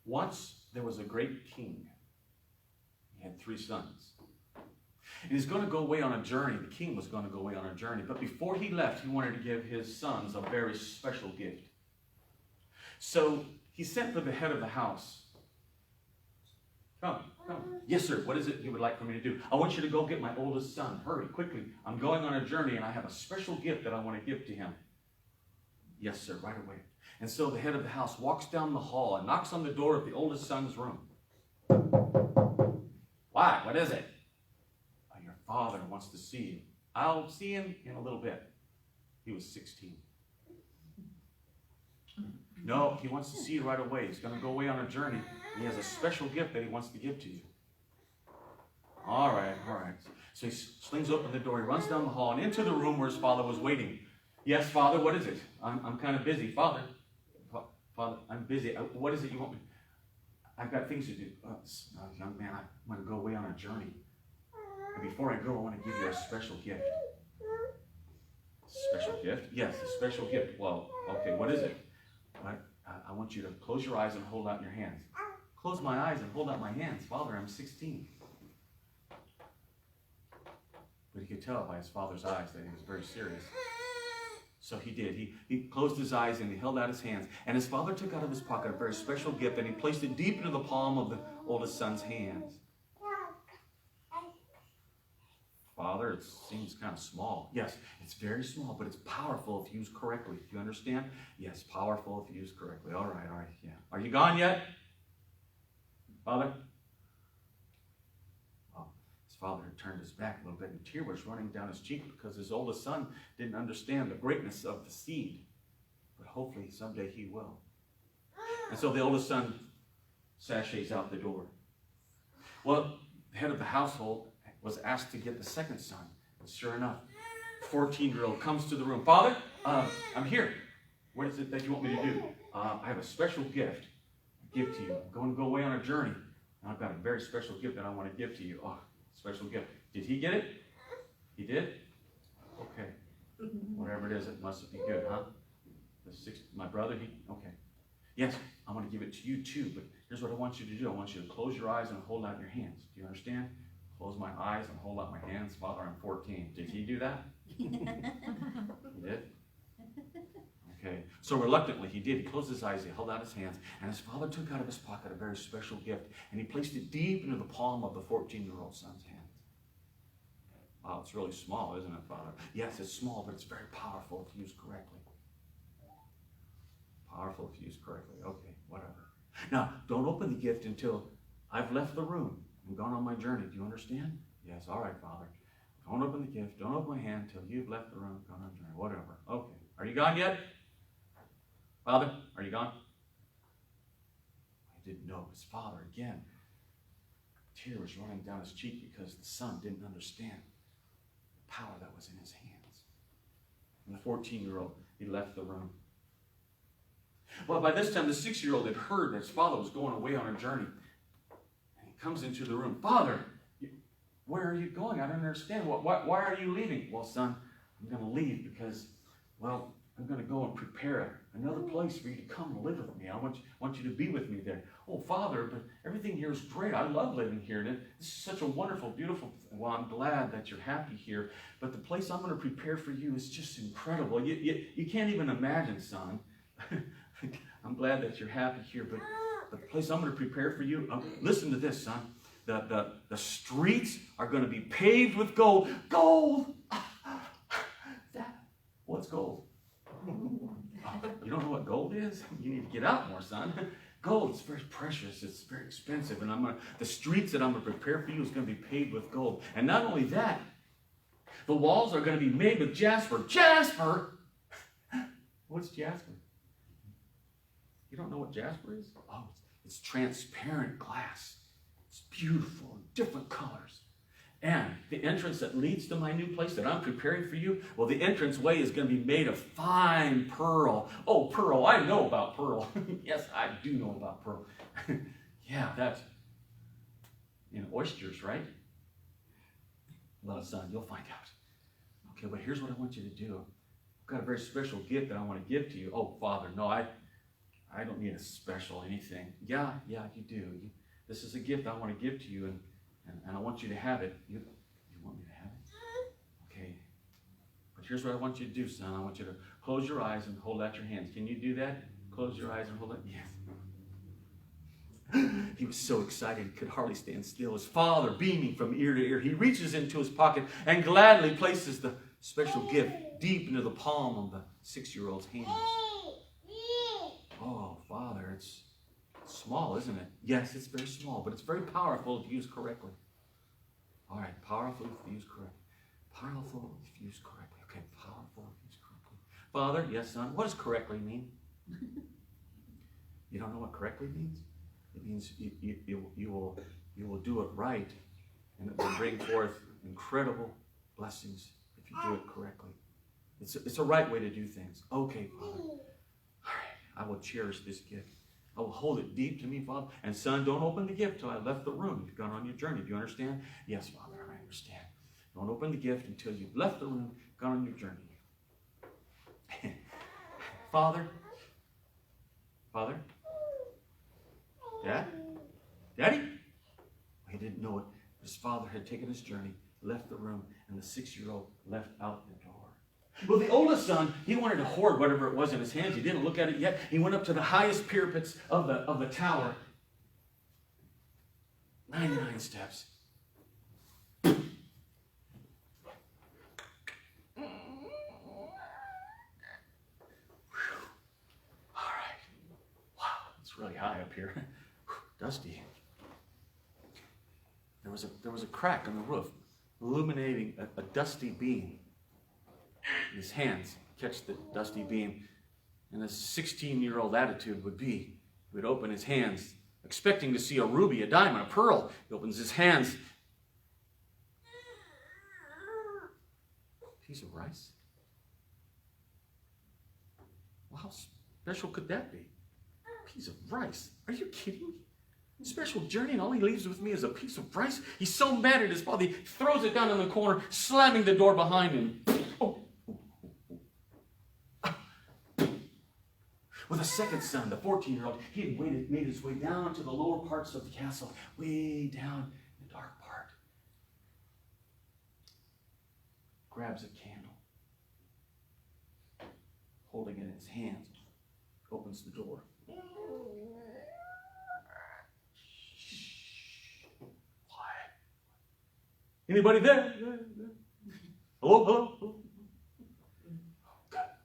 Once there was a great king. He had 3 sons. And he's going to go away on a journey. The king was going to go away on a journey. But before he left, he wanted to give his sons a very special gift. So he sent for the head of the house. Come. Yes, sir. What is it you would like for me to do? I want you to go get my oldest son. Hurry, quickly. I'm going on a journey and I have a special gift that I want to give to him. Yes, sir, right away. And so the head of the house walks down the hall and knocks on the door of the oldest son's room. Why? What is it? Your father wants to see you. I'll see him in a little bit. He was 16. No, he wants to see you right away. He's going to go away on a journey. He has a special gift that he wants to give to you. All right. So he slings open the door. He runs down the hall and into the room where his father was waiting. Yes, Father, what is it? I'm kind of busy. Father, I'm busy. What is it you want me? I've got things to do. Young man, I'm going to go away on a journey. And before I go, I want to give you a special gift. Special gift? Yes, a special gift. Well, okay, what is it? I want you to close your eyes and hold out your hands. Close my eyes and hold out my hands. Father, I'm 16. But he could tell by his father's eyes that he was very serious. So he did. He closed his eyes and he held out his hands. And his father took out of his pocket a very special gift and he placed it deep into the palm of the oldest son's hands. Father, it seems kind of small. Yes, it's very small, but it's powerful if used correctly. Do you understand? Yes, powerful if used correctly. All right, yeah. Are you gone yet? Father? Well, his father had turned his back a little bit and a tear was running down his cheek because his oldest son didn't understand the greatness of the seed. But hopefully someday he will. And so the oldest son sashays out the door. Well, the head of the household was asked to get the second son. And sure enough, the 14-year-old comes to the room. Father, I'm here. What is it that you want me to do? I have a special gift to give to you. I'm going to go away on a journey. And I've got a very special gift that I want to give to you. Oh, special gift. Did he get it? He did? Okay. Whatever it is, it must be good, huh? My brother, okay. Yes, I'm going to give it to you too, but here's what I want you to do. I want you to close your eyes and hold out your hands. Do you understand? Close my eyes and hold out my hands. Father, I'm 14. Did he do that? He did? Okay. So reluctantly, he did. He closed his eyes, he held out his hands, and his father took out of his pocket a very special gift, and he placed it deep into the palm of the 14-year-old son's hand. Wow, it's really small, isn't it, Father? Yes, it's small, but it's very powerful if used correctly. Powerful if used correctly. Okay, whatever. Now, don't open the gift until I've left the room and gone on my journey. Do you understand? Yes, all right, Father. Don't open the gift. Don't open my hand until you've left the room and gone on a journey. Whatever. Okay. Are you gone yet? Father, are you gone? I didn't know his father again. A tear was running down his cheek because the son didn't understand the power that was in his hands. And the 14-year-old, he left the room. Well, by this time, the 6-year-old had heard that his father was going away on a journey. And he comes into the room. Father, where are you going? I don't understand. Why are you leaving? Well, son, I'm going to leave because, well, I'm going to go and prepare another place for you to come and live with me. I want you to be with me there. Oh, Father, but everything here is great. I love living here. And this is such a wonderful, beautiful, well, I'm glad that you're happy here. But the place I'm going to prepare for you is just incredible. You can't even imagine, son. I'm glad that you're happy here, but the place I'm going to prepare for you, listen to this, son. The streets are going to be paved with gold. Gold! What's gold? You don't know what gold is? You need to get out more, son. Gold is very precious. It's very expensive. And the streets that I'm going to prepare for you is going to be paved with gold. And not only that, the walls are going to be made with jasper. Jasper? What's jasper? You don't know what jasper is? Oh, it's transparent glass. It's beautiful, different colors. And the entrance that leads to my new place that I'm preparing for you, well, the entrance way is going to be made of fine pearl. Oh, pearl, I know about pearl. Yes, I do know about pearl. Yeah, that's oysters, right? Well, son, you'll find out. Okay, but here's what I want you to do. I've got a very special gift that I want to give to you. Oh, Father, no, I I don't need a special anything. Yeah, you do. This is a gift I want to give to you, and I want you to have it. You want me to have it? Okay. But here's what I want you to do, son. I want you to close your eyes and hold out your hands. Can you do that? Close your eyes and hold it? Yes. He was so excited he could hardly stand still. His father, beaming from ear to ear, he reaches into his pocket and gladly places the special gift deep into the palm of the 6-year-old's hand. Oh, Father, it's small, isn't it? Yes, it's very small, but it's very powerful if used correctly. All right, powerful if used correctly. Powerful if used correctly. Okay, powerful if used correctly. Father, yes, son, what does correctly mean? You don't know what correctly means? It means you will do it right, and it will bring forth incredible blessings if you do it correctly. It's a right way to do things. Okay, Father. All right, I will cherish this gift. I will hold it deep to me, Father. And son, don't open the gift till I left the room. You've gone on your journey. Do you understand? Yes, Father, I understand. Don't open the gift until you've left the room, gone on your journey. Father? Dad? Daddy? He didn't know it. His father had taken his journey, left the room, and the 6-year-old left out the door. Well, the oldest son, he wanted to hoard whatever it was in his hands. He didn't look at it yet. He went up to the highest parapets of the tower. 99 steps. All right. Wow, it's really high up here. Dusty. There was a crack on the roof, illuminating a dusty beam. His hands catch the dusty beam, and his 16-year-old attitude would be, he would open his hands, expecting to see a ruby, a diamond, a pearl. He opens his hands. A piece of rice? Well, how special could that be? A piece of rice? Are you kidding me? Special journey, and all he leaves with me is a piece of rice. He's so mad at his father, he throws it down in the corner, slamming the door behind him. Oh. With a second son, the 14-year-old, he had made his way down to the lower parts of the castle, way down in the dark part. Grabs a candle, holding it in his hands, opens the door. Anybody there? Hello?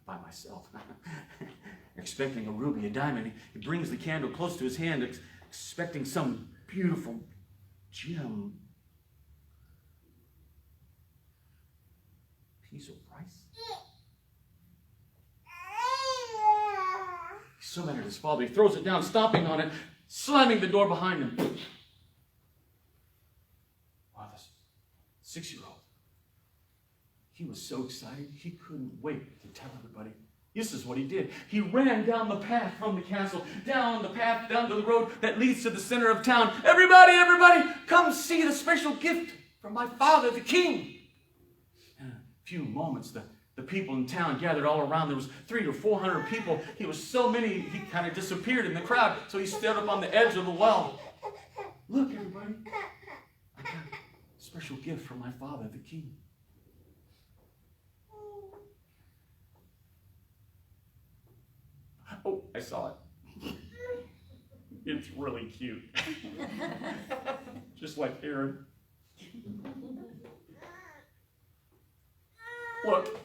By myself. Expecting a ruby, a diamond. He brings the candle close to his hand, expecting some beautiful gem. Piece of rice. He's so mad at his father. He throws it down, stomping on it, slamming the door behind him. 6-year-old. He was so excited, he couldn't wait to tell everybody. This is what he did. He ran down the path from the castle, down the path, down to the road that leads to the center of town. Everybody, come see the special gift from my father, the king. In a few moments, the people in town gathered all around. There was 300 or 400 people. He was so many, he kind of disappeared in the crowd, so he stood up on the edge of the well. Look, everybody. I got a special gift from my father, the king. Oh, I saw it. It's really cute. Just like Aaron. Look.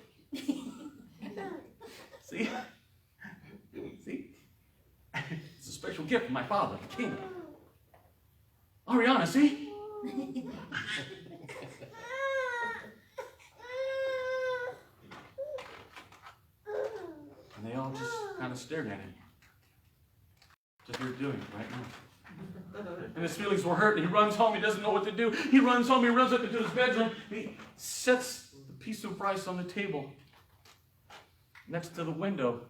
See? It's a special gift from my father, the king. Ariana, see? And they all just kind of stared at him. Just like you're doing right now. And his feelings were hurt, and he runs home. He doesn't know what to do. He runs home. He runs up into his bedroom. He sets the piece of rice on the table next to the window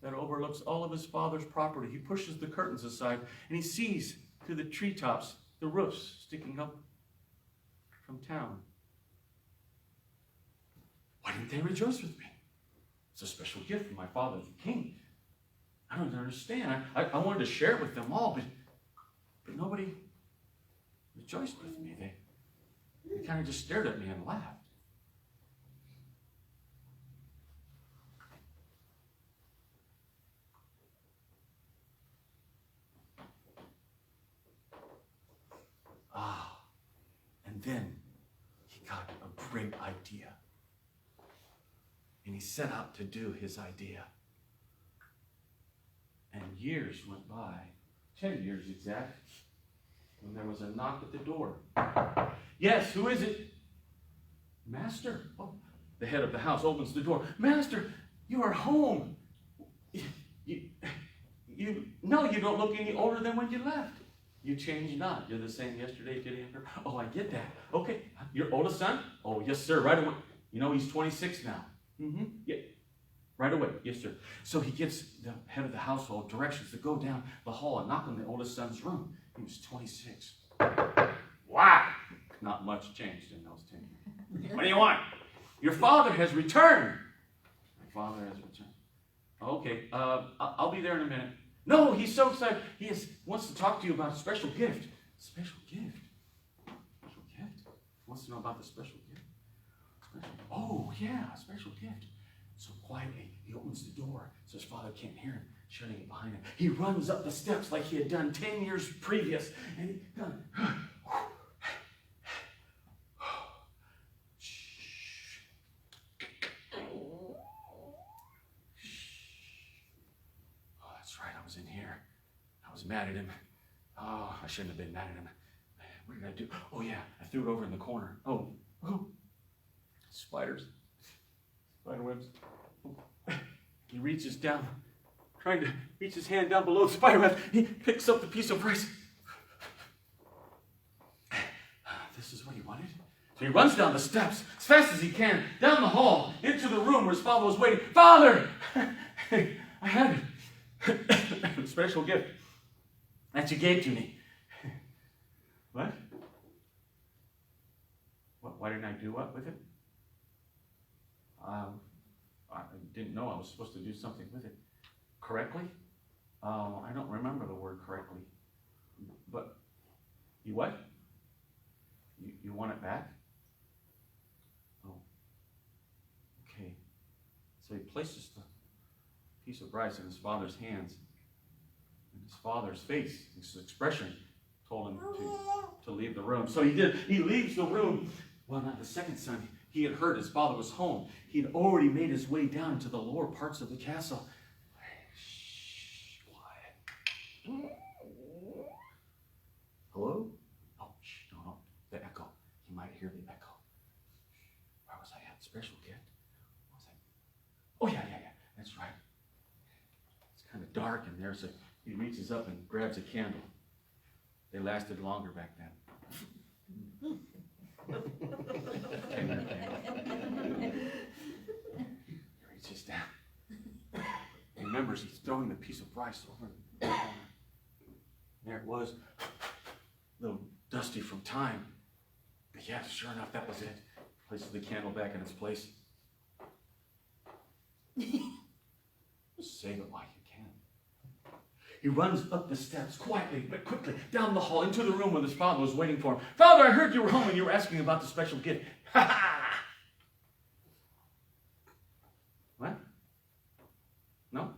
that overlooks all of his father's property. He pushes the curtains aside, and he sees through the treetops the roofs sticking up from town. Why didn't they rejoice with me? It's a special gift from my father, the king. understand. I wanted to share it with them all, but nobody rejoiced with me. They kind of just stared at me and laughed. And then he got a great idea. And he set out to do his idea. And years went by, 10 years exact, when there was a knock at the door. Yes, who is it? Master. Oh, the head of the house opens the door. Master, you are home. No, you don't look any older than when you left. You changed not. You're the same yesterday, today, and forever. Oh, I get that. Okay, your oldest son? Oh, yes, sir, right away. You know, he's 26 now. Mm-hmm. Yeah. Right away. Yes, sir. So he gives the head of the household directions to go down the hall and knock on the oldest son's room. He was 26. Wow. Not much changed in those 10 years. What do you want? Your father has returned. My father has returned. Okay, I'll be there in a minute. No, he's so excited. He wants to talk to you about a special gift. Special gift? Special gift? Wants to know about the special gift? Oh, yeah, a special gift. So quietly, he opens the door so his father can't hear him, shutting it behind him. He runs up the steps like he had done 10 years previous. And he in here. I was mad at him. Oh, I shouldn't have been mad at him. What did I do? Oh, yeah, I threw it over in the corner. Oh. Spiders. Spider webs. He reaches down, trying to reach his hand down below the spider web. He picks up the piece of rice. This is what he wanted. So he runs down the steps as fast as he can, down the hall, into the room where his father was waiting. Father! I have it. Special gift that you gave to me. What? Why didn't I do what with it? I didn't know I was supposed to do something with it. Correctly? I don't remember the word correctly. But, you what? You want it back? Oh. Okay. So he places the piece of rice in his father's hands. And his father's face, his expression, told him to leave the room. So he did. He leaves the room. Well, not the second son. He had heard his father was home. He had already made his way down to the lower parts of the castle. Shh, quiet. Hello? Oh, shh, no. The echo. He might hear the echo. Where was I at? Special gift? What was I? Oh, yeah. That's right. Kind of dark in there, so he reaches up and grabs a candle. They lasted longer back then. He reaches down. He remembers he's throwing the piece of rice over the corner. There it was, a little dusty from time. But yeah, sure enough, that was it. Places the candle back in its place. Save it while you can. He runs up the steps quietly but quickly down the hall into the room where his father was waiting for him. Father, I heard you were home and you were asking about the special gift. Ha ha! What? No?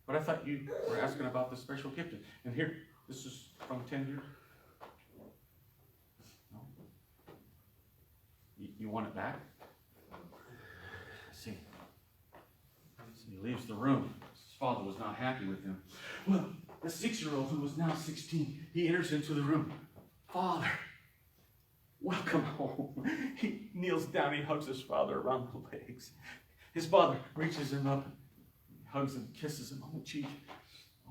But I thought you were asking about the special gift. And here, this is from 10 years. No? You want it back? See. He leaves the room. His father was not happy with him. Well, the 6-year-old, who was now 16, he enters into the room. Father, welcome home. He kneels down, he hugs his father around the legs. His father reaches him up, hugs him, kisses him on the cheek.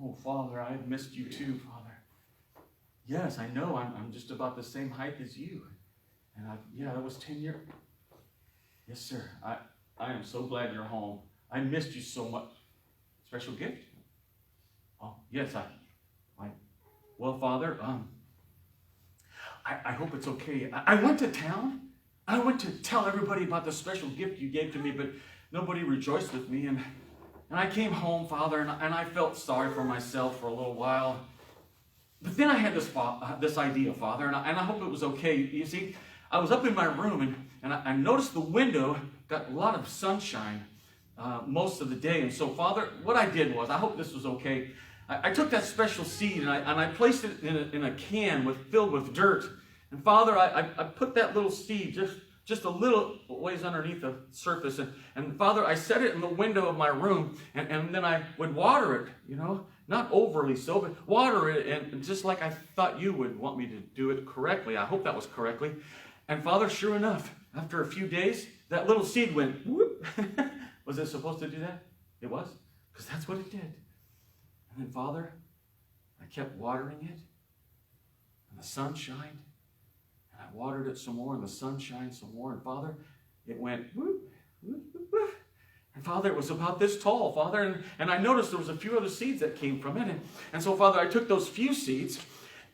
Oh, Father, I've missed you too, Father. Yes, I know, I'm just about the same height as you. And that was 10 years. Yes, sir, I am so glad you're home. I missed you so much. Special gift? Oh, yes, well, Father, I hope it's okay. I went to town. I went to tell everybody about the special gift you gave to me, but nobody rejoiced with me, and And I came home, Father, and I felt sorry for myself for a little while. But then I had this idea, Father, and I hope it was okay. You see, I was up in my room, and I noticed the window got a lot of sunshine most of the day. And so, Father, what I did was, I hope this was okay, I took that special seed, and I placed it in a can filled with dirt. And, Father, I put that little seed just a little ways underneath the surface. And Father, I set it in the window of my room, and then I would water it, not overly so, but water it, and just like I thought you would want me to do it correctly. I hope that was correctly. And Father, sure enough, after a few days, that little seed went whoop. Was it supposed to do that? It was? Because that's what it did. And then, Father, I kept watering it, and the sun shined. I watered it some more, and the sun shined some more. And Father, it went whoop, whoop, whoop, whoop. And Father, it was about this tall, Father. And I noticed there was a few other seeds that came from it. And so, Father, I took those few seeds,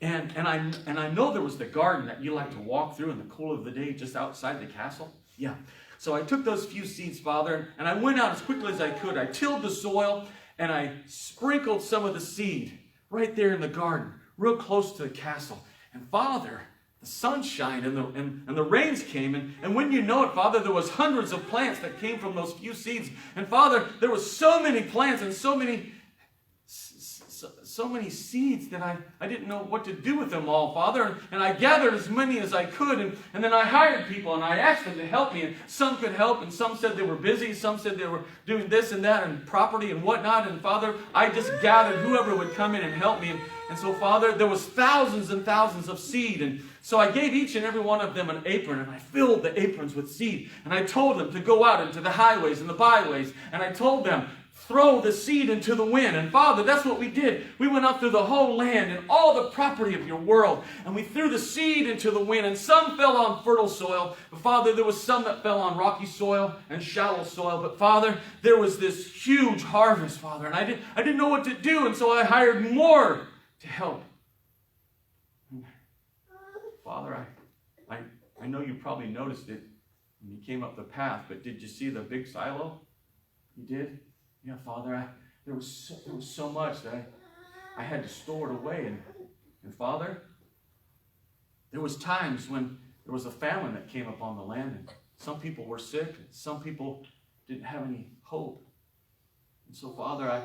and I know there was the garden that you like to walk through in the cool of the day just outside the castle. Yeah. So I took those few seeds, Father, and I went out as quickly as I could. I tilled the soil, and I sprinkled some of the seed right there in the garden, real close to the castle. And Father, the sunshine and the rains came, and when you know it, Father, there was hundreds of plants that came from those few seeds. And Father, there was so many plants and so many seeds that I didn't know what to do with them all, Father. And I gathered as many as I could, and then I hired people, and I asked them to help me. And some could help, and some said they were busy. Some said they were doing this and that and property and whatnot. And Father, I just gathered whoever would come in and help me. And so, Father, there was thousands and thousands of seed. And so I gave each and every one of them an apron, and I filled the aprons with seed. And I told them to go out into the highways and the byways. And I told them, throw the seed into the wind. And Father, that's what we did. We went out through the whole land and all the property of your world, and we threw the seed into the wind. And some fell on fertile soil. But Father, there was some that fell on rocky soil and shallow soil. But Father, there was this huge harvest, Father. And I didn't know what to do, and so I hired more to help. Father, I know you probably noticed it when you came up the path, but did you see the big silo? You did? Yeah, Father, there was so much that I had to store it away. And Father, there was times when there was a famine that came upon the land, and some people were sick, and some people didn't have any hope. And so, Father,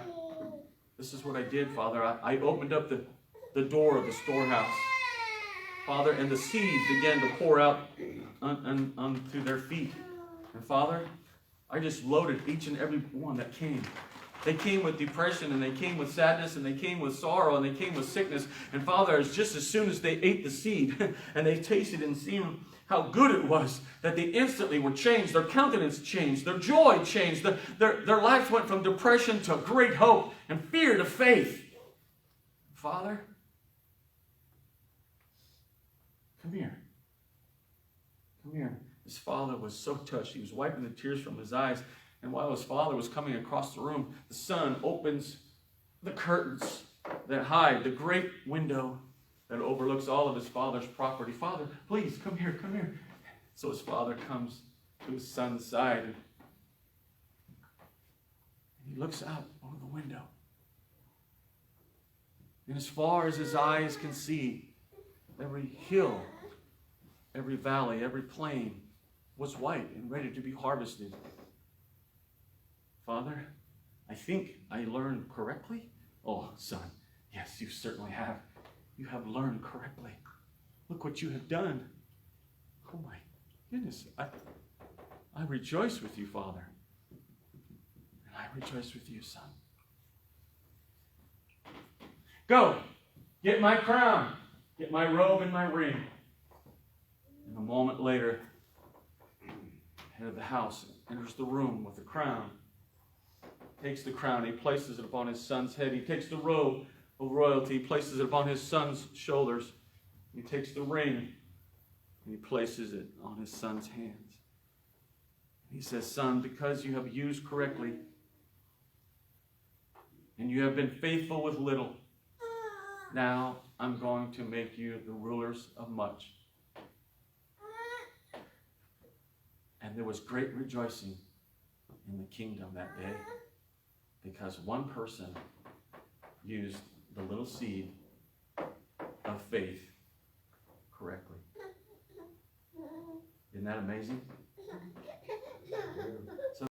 this is what I did, Father. I opened up the door of the storehouse, Father, and the seed began to pour out onto their feet. And Father, I just loaded each and every one that came. They came with depression, and they came with sadness, and they came with sorrow, and they came with sickness. And Father, it's just as soon as they ate the seed and they tasted and seen how good it was, that they instantly were changed. Their countenance changed. Their joy changed. Their lives went from depression to great hope and fear to faith. Father, come here. Come here. His father was so touched. He was wiping the tears from his eyes. And while his father was coming across the room, the son opens the curtains that hide the great window that overlooks all of his father's property. Father, please, come here, come here. So his father comes to his son's side, and he looks out over the window. And as far as his eyes can see, every hill, every valley, every plain was white and ready to be harvested. Father, I think I learned correctly. Oh, son, yes, you certainly have. You have learned correctly. Look what you have done. Oh my goodness. I rejoice with you, Father. And I rejoice with you, son. Go, get my crown, get my robe and my ring. And a moment later, head of the house enters the room with the crown. Takes the crown, he places it upon his son's head. He takes the robe of royalty, he places it upon his son's shoulders. He takes the ring, and he places it on his son's hands. He says, son, because you have used correctly, and you have been faithful with little, now I'm going to make you the rulers of much. And there was great rejoicing in the kingdom that day. because one person used the little seed of faith correctly. Isn't that amazing?